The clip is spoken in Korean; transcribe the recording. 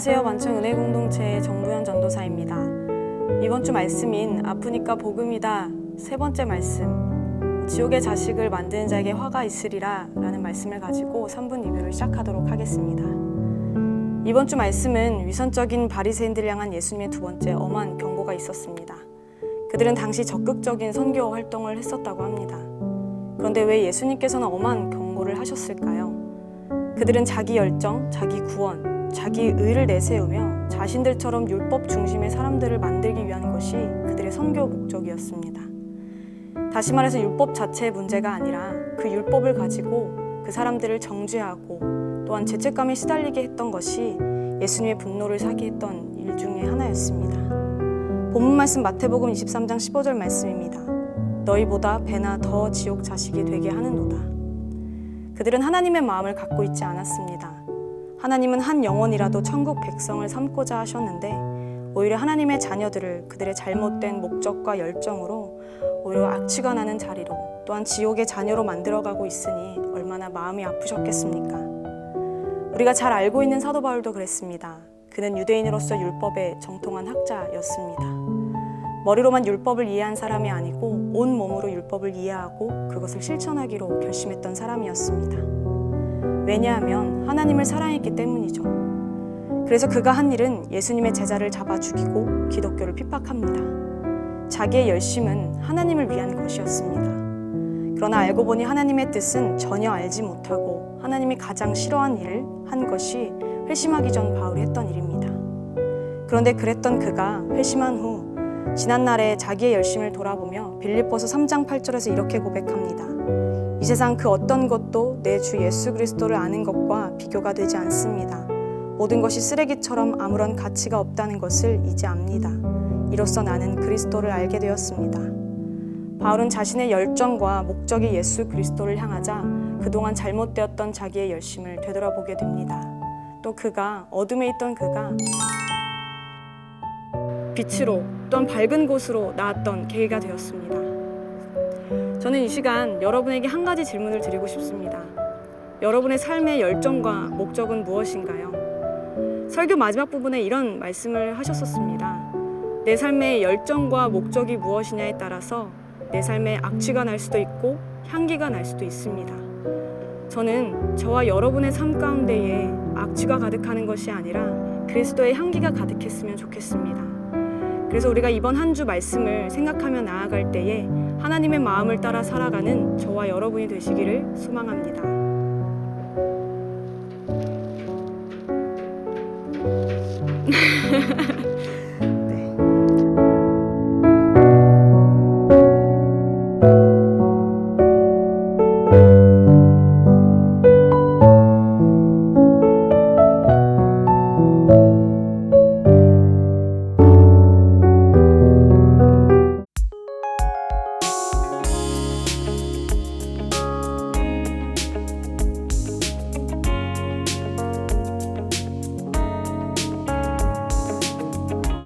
안녕하세요. 만청 은혜 공동체의 정부현 전도사입니다. 이번 주 말씀인 아프니까 복음이다 세 번째 말씀, 지옥의 자식을 만드는 자에게 화가 있으리라 라는 말씀을 가지고 3분 리뷰를 시작하도록 하겠습니다. 이번 주 말씀은 위선적인 바리새인들을 향한 예수님의 두 번째 엄한 경고가 있었습니다. 그들은 당시 적극적인 선교 활동을 했었다고 합니다. 그런데 왜 예수님께서는 엄한 경고를 하셨을까요? 그들은 자기 열정, 자기 구원, 자기 의를 내세우며 자신들처럼 율법 중심의 사람들을 만들기 위한 것이 그들의 선교 목적이었습니다. 다시 말해서 율법 자체의 문제가 아니라 그 율법을 가지고 그 사람들을 정죄하고 또한 죄책감에 시달리게 했던 것이 예수님의 분노를 사게 했던 일 중에 하나였습니다. 본문 말씀 마태복음 23장 15절 말씀입니다. 너희보다 배나 더 지옥 자식이 되게 하는도다. 그들은 하나님의 마음을 갖고 있지 않았습니다. 하나님은 한 영혼이라도 천국 백성을 삼고자 하셨는데 오히려 하나님의 자녀들을 그들의 잘못된 목적과 열정으로 오히려 악취가 나는 자리로 또한 지옥의 자녀로 만들어가고 있으니 얼마나 마음이 아프셨겠습니까? 우리가 잘 알고 있는 사도 바울도 그랬습니다. 그는 유대인으로서 율법에 정통한 학자였습니다. 머리로만 율법을 이해한 사람이 아니고 온 몸으로 율법을 이해하고 그것을 실천하기로 결심했던 사람이었습니다. 왜냐하면 하나님을 사랑했기 때문이죠. 그래서 그가 한 일은 예수님의 제자를 잡아 죽이고 기독교를 핍박합니다. 자기의 열심은 하나님을 위한 것이었습니다. 그러나 알고 보니 하나님의 뜻은 전혀 알지 못하고 하나님이 가장 싫어한 일을 한 것이 회심하기 전 바울이 했던 일입니다. 그런데 그랬던 그가 회심한 후 지난날에 자기의 열심을 돌아보며 빌립보서 3장 8절에서 이렇게 고백합니다. 이 세상 그 어떤 것도 내 주 예수 그리스도를 아는 것과 비교가 되지 않습니다. 모든 것이 쓰레기처럼 아무런 가치가 없다는 것을 이제 압니다. 이로써 나는 그리스도를 알게 되었습니다. 바울은 자신의 열정과 목적이 예수 그리스도를 향하자 그동안 잘못되었던 자기의 열심을 되돌아보게 됩니다. 또 그가 어둠에 있던 그가 빛으로 또한 밝은 곳으로 나았던 계기가 되었습니다. 저는 이 시간 여러분에게 한 가지 질문을 드리고 싶습니다. 여러분의 삶의 열정과 목적은 무엇인가요? 설교 마지막 부분에 이런 말씀을 하셨었습니다. 내 삶의 열정과 목적이 무엇이냐에 따라서 내 삶에 악취가 날 수도 있고 향기가 날 수도 있습니다. 저는 저와 여러분의 삶 가운데에 악취가 가득하는 것이 아니라 그리스도의 향기가 가득했으면 좋겠습니다. 그래서 우리가 이번 한 주 말씀을 생각하며 나아갈 때에 하나님의 마음을 따라 살아가는 저와 여러분이 되시기를 소망합니다.